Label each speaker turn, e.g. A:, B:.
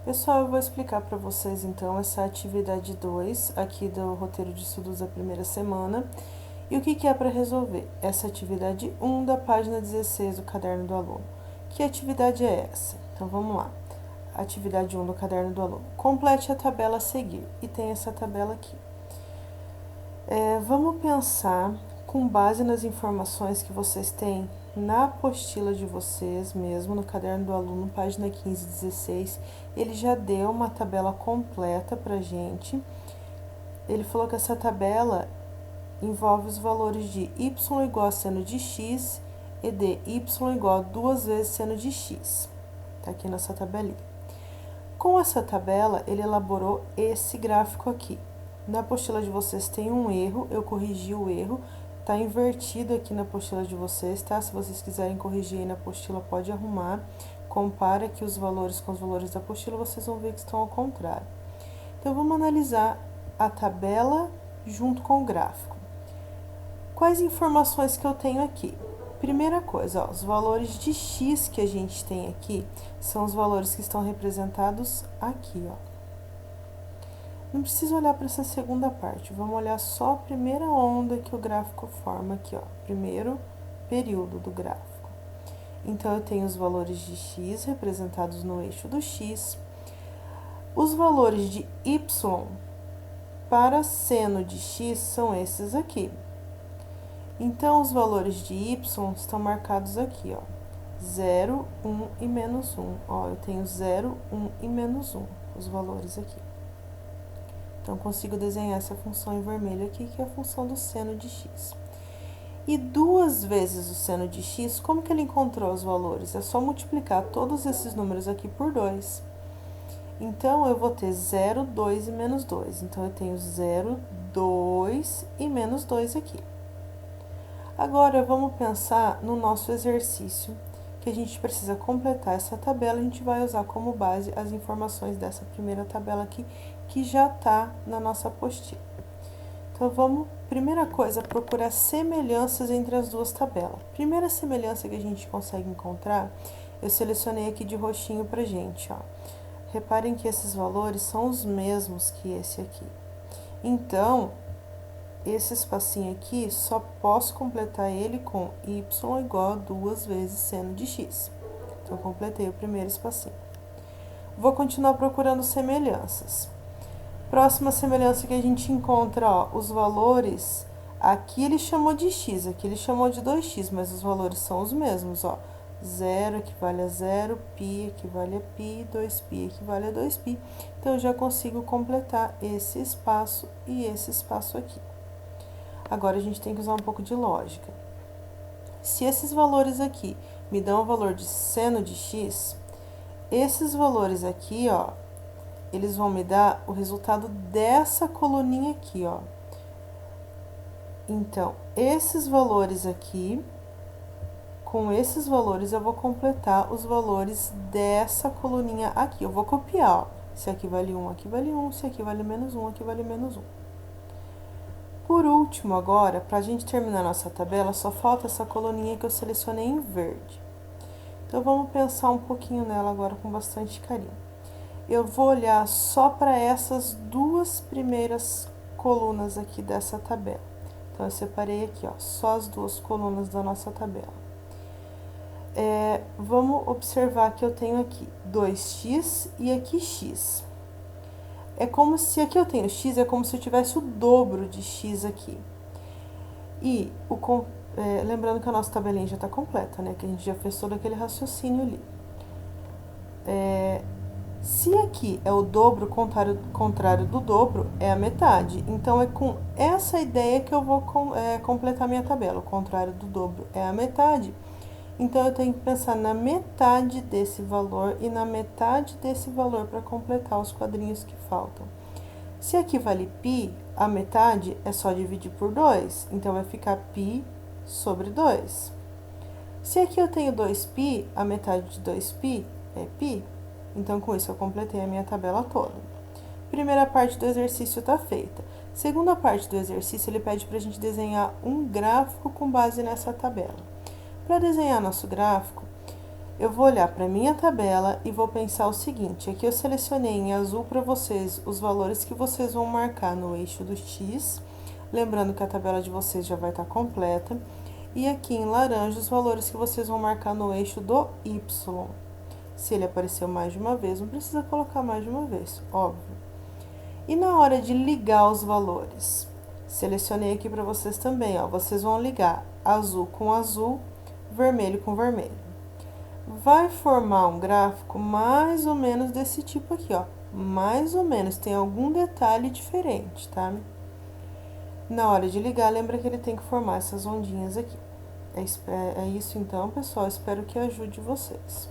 A: Pessoal, eu vou explicar para vocês então essa atividade 2 aqui do roteiro de estudos da primeira semana e o que é para resolver. Essa atividade 1 da página 16 do caderno do aluno. Que atividade é essa? Então vamos lá. Atividade 1 do caderno do aluno. Complete a tabela a seguir e tem essa tabela aqui. Vamos pensar com base nas informações que vocês têm na apostila de vocês mesmo, no caderno do aluno, página 15 e 16, ele já deu uma tabela completa pra gente. Ele falou que essa tabela envolve os valores de y igual a seno de x e de y igual a 2 vezes seno de x. Tá aqui nessa tabelinha. Com essa tabela, ele elaborou esse gráfico aqui. Na apostila de vocês tem um erro, eu corrigi o erro, tá invertido aqui na apostila de vocês, tá? Se vocês quiserem corrigir aí na apostila, pode arrumar. Compara aqui os valores com os valores da apostila, vocês vão ver que estão ao contrário. Então, vamos analisar a tabela junto com o gráfico. Quais informações que eu tenho aqui? Primeira coisa, ó, os valores de x que a gente tem aqui são os valores que estão representados aqui, ó. Não precisa olhar para essa segunda parte, vamos olhar só a primeira onda que o gráfico forma aqui, ó, primeiro período do gráfico. Então, eu tenho os valores de x representados no eixo do x. Os valores de y para seno de x são esses aqui. Então, os valores de y estão marcados aqui, ó, 0, 1 e menos 1. Ó, eu tenho 0, 1 e menos 1, os valores aqui. Então, consigo desenhar essa função em vermelho aqui, que é a função do seno de x. E 2 vezes o seno de x, como que ele encontrou os valores? É só multiplicar todos esses números aqui por 2. Então, eu vou ter 0, 2 e menos 2. Então, eu tenho 0, 2 e menos 2 aqui. Agora, vamos pensar no nosso exercício, que a gente precisa completar essa tabela. A gente vai usar como base as informações dessa primeira tabela aqui, que já está na nossa apostila. Então, vamos, primeira coisa, procurar semelhanças entre as duas tabelas. Primeira semelhança que a gente consegue encontrar, eu selecionei aqui de roxinho pra gente, ó. Reparem que esses valores são os mesmos que esse aqui. Então, esse espacinho aqui, só posso completar ele com y igual a 2 vezes seno de x. Então, completei o primeiro espacinho. Vou continuar procurando semelhanças. Próxima semelhança que a gente encontra, ó, os valores, aqui ele chamou de x, aqui ele chamou de 2x, mas os valores são os mesmos, ó. 0 equivale a 0, π equivale a π, 2π equivale a 2π. Então, eu já consigo completar esse espaço e esse espaço aqui. Agora, a gente tem que usar um pouco de lógica. Se esses valores aqui me dão o valor de seno de x, esses valores aqui, ó, eles vão me dar o resultado dessa coluninha aqui, ó. Então, esses valores aqui, com esses valores, eu vou completar os valores dessa coluninha aqui. Eu vou copiar, ó. Se aqui vale 1, aqui vale 1. Se aqui vale menos 1, aqui vale menos 1. Por último, agora, para a gente terminar a nossa tabela, só falta essa coluninha que eu selecionei em verde. Então, vamos pensar um pouquinho nela agora com bastante carinho. Eu vou olhar só para essas duas primeiras colunas aqui dessa tabela. Então, eu separei aqui, ó, só as duas colunas da nossa tabela. Vamos observar que eu tenho aqui 2x e aqui x. É como se aqui eu tenho x, é como se eu tivesse o dobro de x aqui. E, lembrando que a nossa tabelinha já está completa, né? Que a gente já fez todo aquele raciocínio ali. Se aqui é o dobro, contrário do dobro, é a metade. Então, é com essa ideia que eu vou completar minha tabela. O contrário do dobro é a metade. Então, eu tenho que pensar na metade desse valor e na metade desse valor para completar os quadrinhos que faltam. Se aqui vale π, a metade é só dividir por 2. Então, vai ficar π sobre 2. Se aqui eu tenho 2π, a metade de 2π é π. Então, com isso, eu completei a minha tabela toda. Primeira parte do exercício está feita. Segunda parte do exercício, ele pede para a gente desenhar um gráfico com base nessa tabela. Para desenhar nosso gráfico, Eu vou olhar para minha tabela e vou pensar o seguinte, aqui eu selecionei em azul para vocês os valores que vocês vão marcar no eixo do X, lembrando que a tabela de vocês já vai estar completa, e aqui em laranja os valores que vocês vão marcar no eixo do Y. Se ele apareceu mais de uma vez, não precisa colocar mais de uma vez, óbvio. E na hora de ligar os valores, selecionei aqui para vocês também, ó, vocês vão ligar azul com azul, vermelho com vermelho. Vai formar um gráfico mais ou menos desse tipo aqui, ó. Mais ou menos, tem algum detalhe diferente, tá? Na hora de ligar, lembra que ele tem que formar essas ondinhas aqui. É isso então, pessoal. Espero que ajude vocês.